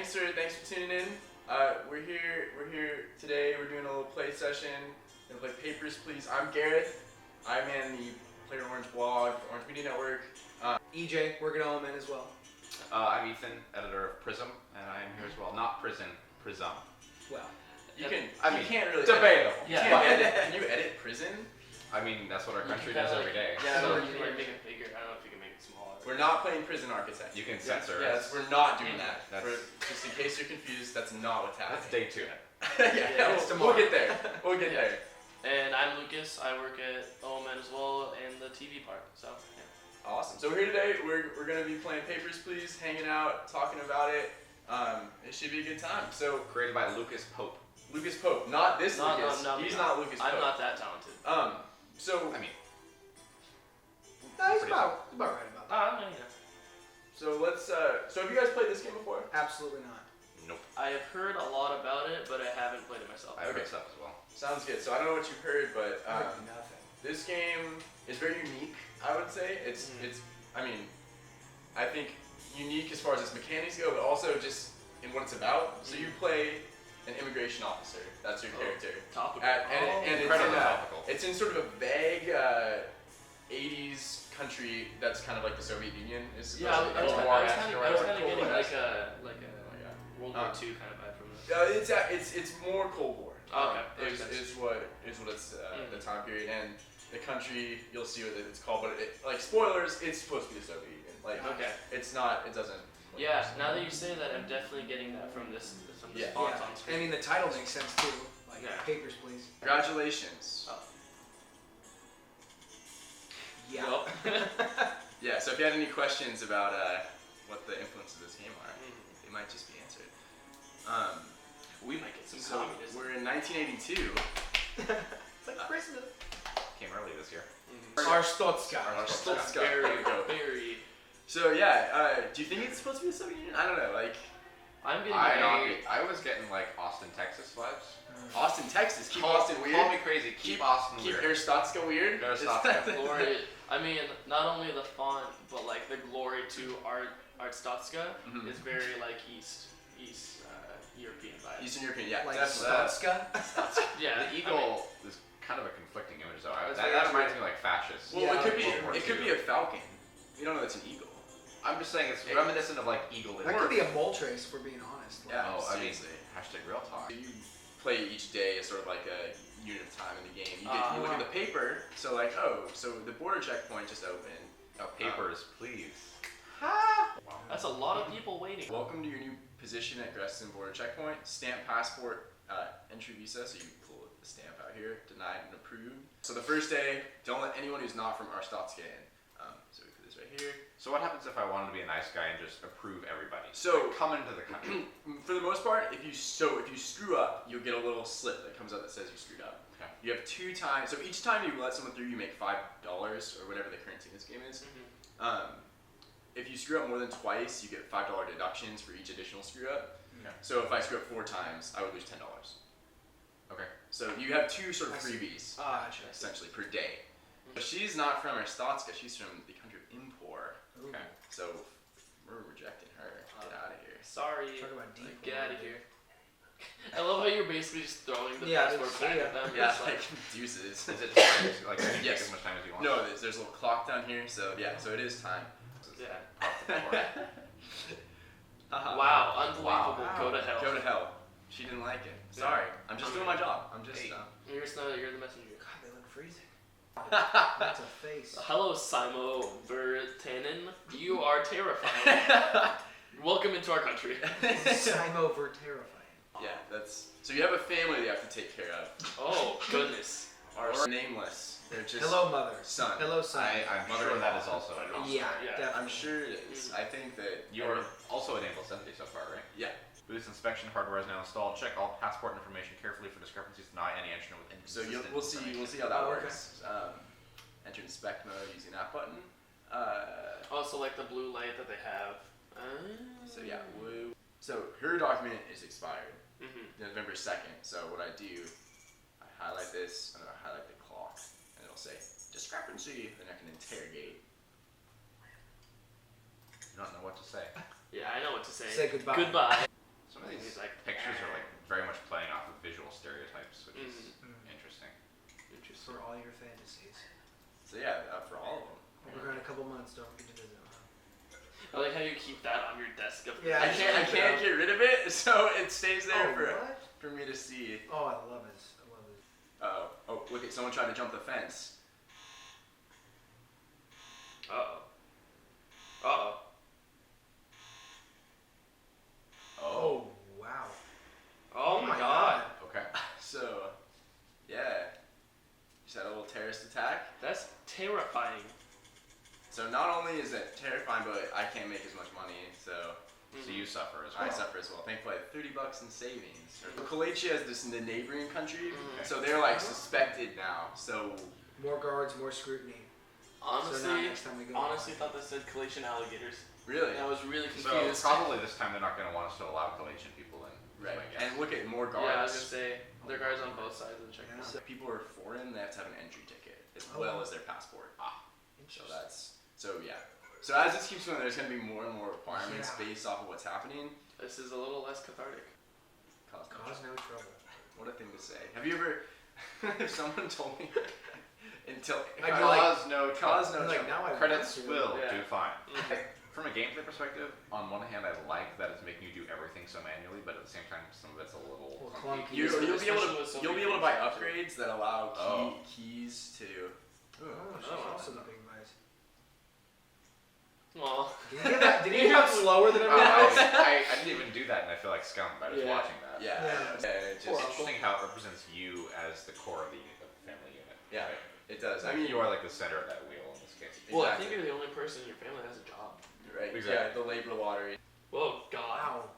thanks for tuning in. We're here today. We're doing a little play session. We're gonna play Papers, Please. I'm Gareth. I man the Player Orange blog for Orange Media Network. EJ, working on OMN as well. I'm Ethan, editor of Prism, and I am here as well. Not Prison, Prism. Well, You can't really debatable. Can you edit Prison? I mean, that's what our country does every day. Yeah, so you can make it bigger. I don't know if you can make it smaller. We're not playing Prison Architect. you can censor Yes, us. we're not doing that. That's- Just in case you're confused, that's not what's happening. That's day 2. yeah, we'll get there. We'll get there. And I'm Lucas. I work at OMN as well in the TV part. So yeah. Awesome. So here today, we're gonna be playing Papers, Please, hanging out, talking about it. It should be a good time. So Created by Lucas Pope. Lucas Pope, not this No, Lucas. no, He's no. not Lucas Pope. I'm not that talented. So I mean, he's about right about that. I mean, yeah. so let's. So have you guys played this game before? Absolutely not. nope. I have heard a lot about it, but I haven't played it myself. I have Okay. mixed up as well. Sounds good. So I don't know what you've heard, but I heard nothing. this game is very unique. I would say it's. I mean, I think unique as far as its mechanics go, but also just in what it's about. So you play an immigration officer. That's your character. Topical. And Incredibly topical. it's in sort of a vague 80s country that's kind of like the Soviet Union is supposed Yeah, to be. I was kind of getting Cold like War. a World War II kind of vibe from this. It's more Cold War. Okay, that makes sense. Is what it's the time period, and the country, you'll see what it's called, but like spoilers, it's supposed to be the Soviet Union. Like Okay. it's not. It doesn't. Yeah, now that you say that, I'm definitely getting that from this Yeah. font Yeah. on screen. I mean, the title makes sense too. Like, Yeah. Papers, Please. Congratulations. Oh. Yeah. Well, Yeah. So if you had any questions about what the influences of this game are, it might just be answered. we might get some So communism. we're in 1982. It's like Christmas. Came early this year. Arstotzka. Arstotzka. Very, There we go. very. So yeah, do you think it's supposed to be the Soviet Union? I don't know. Like I'm getting I was getting like Austin, Texas vibes. Austin, Texas. Keep Call- Austin weird. Call me crazy. Keep Austin Keep weird. Arstotzka weird. Arstotzka. glory. I mean, not only the font, but like the glory to Arstotzka Mhm. is very like East European vibe. Eastern European, yeah. Like definitely. Stotska. Yeah, The eagle is kind of a conflicting image, though. It's That very reminds me of like fascist. Well, Yeah, it could be a falcon. You don't know that's an eagle. I'm just saying it's reminiscent of like eagle. That could be a Moltres, if we're being honest. Like, Yeah. Oh, I mean, seriously. hashtag real talk. You play each day as sort of like a unit of time in the game. You look at the paper, so like, so the border checkpoint just opened. Now, papers, please. That's a lot of people waiting. Welcome to your new position at Greston Border Checkpoint. Stamp passport, entry visa, so you pull the stamp out here, denied and approved. So the first day, don't let anyone who's not from Arstotzka in. So we put this right here. So what happens if I wanted to be a nice guy and just approve everybody? So- Like, come into the country. For the most part, if you screw up, you'll get a little slip that comes up that says you screwed up. Okay. You have 2 times. So each time you let someone through, you make $5 or whatever the currency in this game is. If you screw up more than twice, you get $5 deductions for each additional screw up. Okay. So if I screw up 4 times, I would lose $10. Okay. So you have 2 sort of I see. freebies Gotcha. essentially per day. But she's not from Arstotzka. She's from the country of Impor. Ooh. Okay. So we're rejecting her. Get out of here. Sorry. Talk about deep. Like, get out of here. I love how you're basically just throwing the Yeah, passport back at them. Yeah, It's like deuces. Is it time? Like, you can Yes. take as much time as you want? No, there's a little clock down here, so yeah, so it is time. yeah. Haha. Wow, unbelievable. Wow. Go to hell. Go to hell. She didn't like it. Sorry. I'm just doing my job. I'm just. Hey. You're the messenger. God, they look freezing. That's a face. Hello, Simo Vertanen. You are terrifying. Welcome into our country. Simo over terrifying. Yeah, that's. So you have a family that you have to take care of. Oh, goodness. Or nameless. They're just. Hello, mother. Son. Hello, son. I'm sure that is also an option. Yeah, Yeah. definitely. I'm sure it is. I think that You're also enabled 70 so far, right? Yeah. Booth inspection hardware is now installed. Check all passport information carefully for discrepancies. Deny any entry with So inconsistent we'll see. We'll information. see how that Oh, okay. works. Enter inspect mode using that button. Also, like the blue light that they have. So yeah. Woo. So her document is expired Mm-hmm. November 2nd. So what I do, I highlight this and then I highlight the clock, and it'll say discrepancy. Then I can interrogate. You don't know what to say. Yeah, I know what to say. Say goodbye. Goodbye. like Pictures are like very much playing off of visual stereotypes, which is interesting. For all your fantasies. So yeah, for all of them. We're in a couple months. Don't forget to visit. Huh? I like how you keep that on your desk. Yeah, I can't get rid of it, so it stays there what? for me to see. Oh, I love it. I love it. Oh, look at someone tried to jump the fence. Uh-oh. Oh, wow. Oh my god. Okay. So, yeah. Just had a little terrorist attack. That's terrifying. So not only is it terrifying, but I can't make as much money, so So you suffer as well. I suffer as well. Thankfully, I have $30 in savings. Croatia is this in the neighboring country, so they're like suspected now. So More guards, more scrutiny. So now Honestly, next time we go. thought this said Croatian alligators. really, And I was really So confused. probably this time they're not going to want us to allow Galatian people in. right? I guess. And look at more guards. Yeah, I was gonna say there are guards on both sides of the checkpoint. Yeah. So if people are foreign, they have to have an entry ticket as Oh. well as their passport. So Interesting. yeah. So as this keeps going, there's going to be more and more requirements Yeah. based off of what's happening. This is a little less cathartic. Cause no Cause trouble. no trouble. What a thing to say. Have you ever? If someone told me until I'd be like, Cause no cause trouble. no like trouble. now I Credits want to. will Yeah. do fine. Mhm. From a gameplay perspective, on one hand, I like that it's making you do everything so manually, but at the same time, some of it's a little Well, clunky. clunky. You'll be able Especially with so to many buy things. upgrades that allow Oh. keys to. Oh, she's Oh. also the big advice. Well, Did he have slower than everyone else? I didn't even do that, and I feel like scum by just Yeah. watching that. Yeah. Yeah. It's It's just, interesting how it represents you as the core of the family unit. yeah, Right? it does. I mean, you are like the center of that wheel in this case. well, I Exactly. think you're the only person in your family that has a job. right. Exactly. Yeah, the labor lottery. Whoa, God. Wow.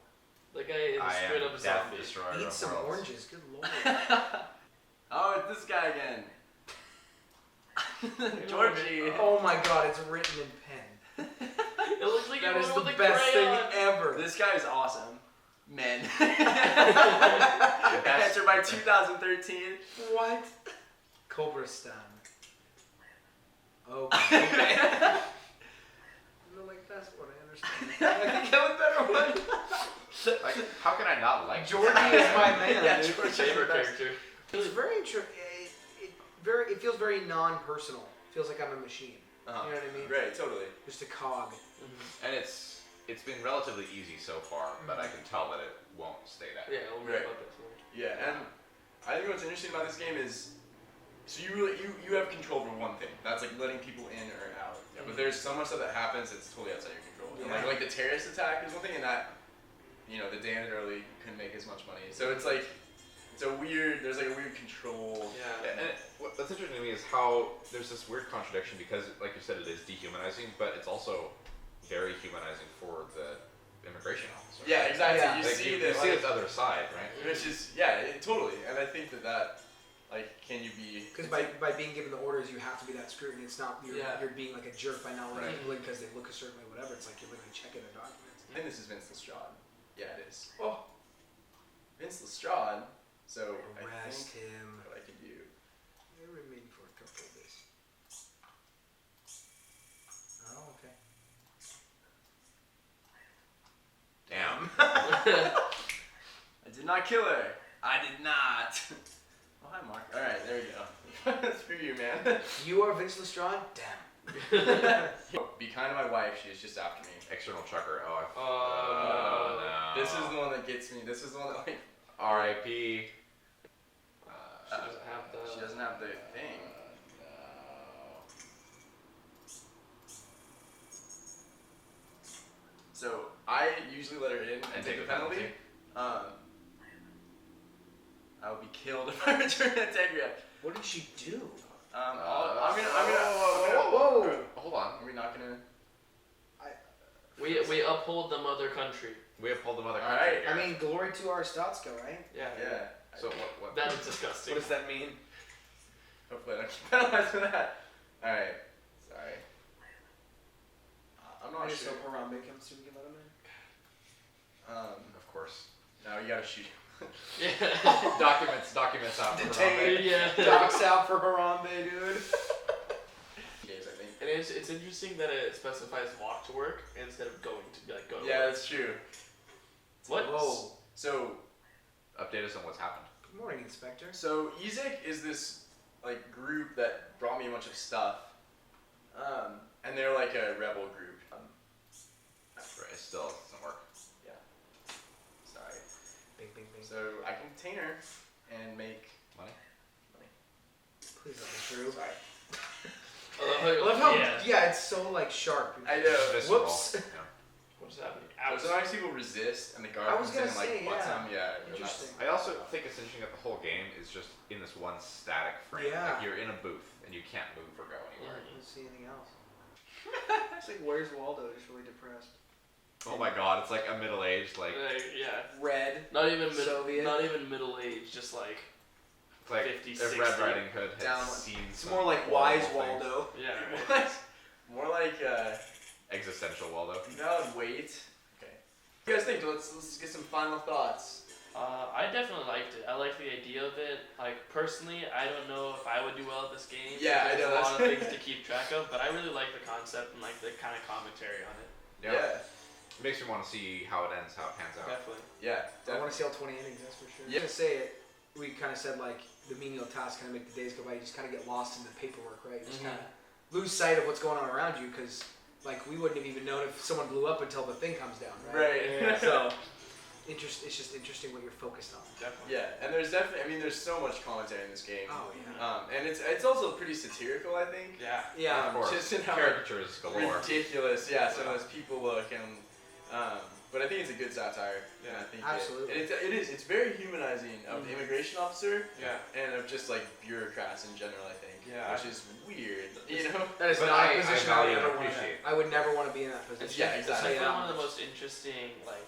That guy is I straight am up a death zombie. destroyer Eat of some worlds. oranges. Good lord. Oh, it's this guy again. Georgie. Oh my god, it's written in pen. It looks like That you is wrote the with a best crayon. thing ever. This guy is awesome. Men. Best- Answered by 2013. What? Cobra Stan. Okay. No, like that's what I understand. I think have a better one. Like, how can I not like Georgie this? is my man. Yeah, dude. Georgie is Favorite the best. character. It's very it feels very non-personal. Feels like I'm a machine. Uh-huh. You know what I mean? Right, totally. Just a cog. And it's been relatively easy so far, but I can tell that it won't stay that way. Yeah, we'll Right. read about this later. Yeah, and I think what's interesting about this game is, so you have control over one thing. That's like letting people in or out. Yeah, but there's so much stuff that happens that's totally outside your control. And Yeah. like the terrorist attack is one thing, and that, the day ended early, couldn't make as much money. So it's like, there's like a weird control. Yeah, and what's interesting to me is how there's this weird contradiction because, like you said, it is dehumanizing, but it's also very humanizing for the immigration officer. Yeah, exactly. Yeah. You Like, see you that, see like, the other side, right? which is totally. And I think that like, can you be? Because by being given the orders, you have to be that scrutiny. It's not you're being like a jerk by not letting Right. people in because they look a certain way, whatever. It's like you're literally checking their documents. I think this is Vince Lestrade. Yeah, it is. Oh, Vince Lestrade. So I arrest think him. what I could do. They remain for a couple of days. Oh, okay. Damn. I did not kill her. I did not. Oh, hi, Mark. All right, there we go. Screw you, man. You are Vince Lestrade? Damn. Be kind to my wife. She is just after me. External trucker. Oh, Oh, no. This is the one that gets me. This is the one that like. R.I.P. She doesn't have the. She doesn't have the thing. So I usually let her in and take the penalty. I would be killed if I return that Tegria. What did she do? I'm gonna. Whoa. Hold on. Are we not gonna? We uphold the mother country. We uphold the mother All country right. here. I mean, glory to our Statsko, right? Yeah. Yeah. So what? That is disgusting. What does that mean? Hopefully I don't get penalized for that. All right. Sorry. I'm I not just sure. hope Harambe comes through. We can let him in. Of course. No, you gotta shoot. Yeah. Documents out. for Detain. Harambe. Yeah. Docs out for Harambe, dude. Days, I think. And it's interesting that it specifies walk to work instead of going to go. To Yeah, work. that's true. What? Whoa. So Update us on what's happened. Good morning, Inspector. So Ezek is this like group that brought me a bunch of stuff, and they're like a rebel group. Right, it still doesn't work. Sorry. Bing, bing, bing. So I can container and make Money? Please let me through. Sorry. I love how, Yeah. it's so like sharp. I know. Visceral. Whoops. Yeah. What's happening? So sometimes people resist, and the guard I was comes in and gonna like say, butts yeah. them. Yeah. and Interesting. I also think it's interesting that the whole game is just in this one static frame. Yeah. Like you're in a booth and you can't move or go anywhere. I don't see anything else. It's like, where's Waldo? Just really depressed. Oh my god, it's like a middle-aged, like Yeah. Red. Not even Soviet. not even middle age, just like it's like 50, if 60. Red Riding Hood had Down. seen It's some more like horrible Wise things. Waldo. yeah. More like Existential Waldo. valid weight. Okay. What do you guys think? Let's get some final thoughts. I definitely liked it. I like the idea of it. Like personally, I don't know if I would do well at this game. Yeah, I There's know, a lot of that's- things to keep track of, but I really like the concept and like the kind of commentary on it. Yeah. It makes me want to see how it ends, how it pans out. Definitely. Yeah. I want to see all 20 innings, that's for sure. Yeah. I was gonna say it. We kind of said like the menial tasks kind of make the days go by. You just kind of get lost in the paperwork, right? You just kind of lose sight of what's going on around you because like we wouldn't have even known if someone blew up until the thing comes down, right? Right. So it's just interesting what you're focused on. Definitely. Yeah, and there's definitely. I mean, there's so much commentary in this game. Oh yeah. And it's also pretty satirical, I think. Yeah. Yeah. Of course. Just in how Caricatures galore. ridiculous, some of those people look, and but I think it's a good satire. And I think Absolutely. it's very humanizing of the immigration officer. Yeah. And of just like bureaucrats in general, I think. Yeah. Which is weird, you know. That is But not I a position value I would and ever want. appreciate. I would never want to be in that position. Yeah, It's exactly. definitely Yeah. one of the most interesting like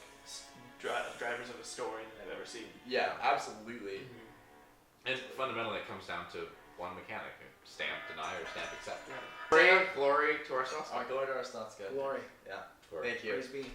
drivers of a story that I've ever seen. Yeah, absolutely. And fundamentally, it comes down to one mechanic: stamp deny or stamp accept. Yeah. Glory, glory to our sauce. Our Lord, our Snotska. Glory. Yeah. Glory. Thank you. Praise be.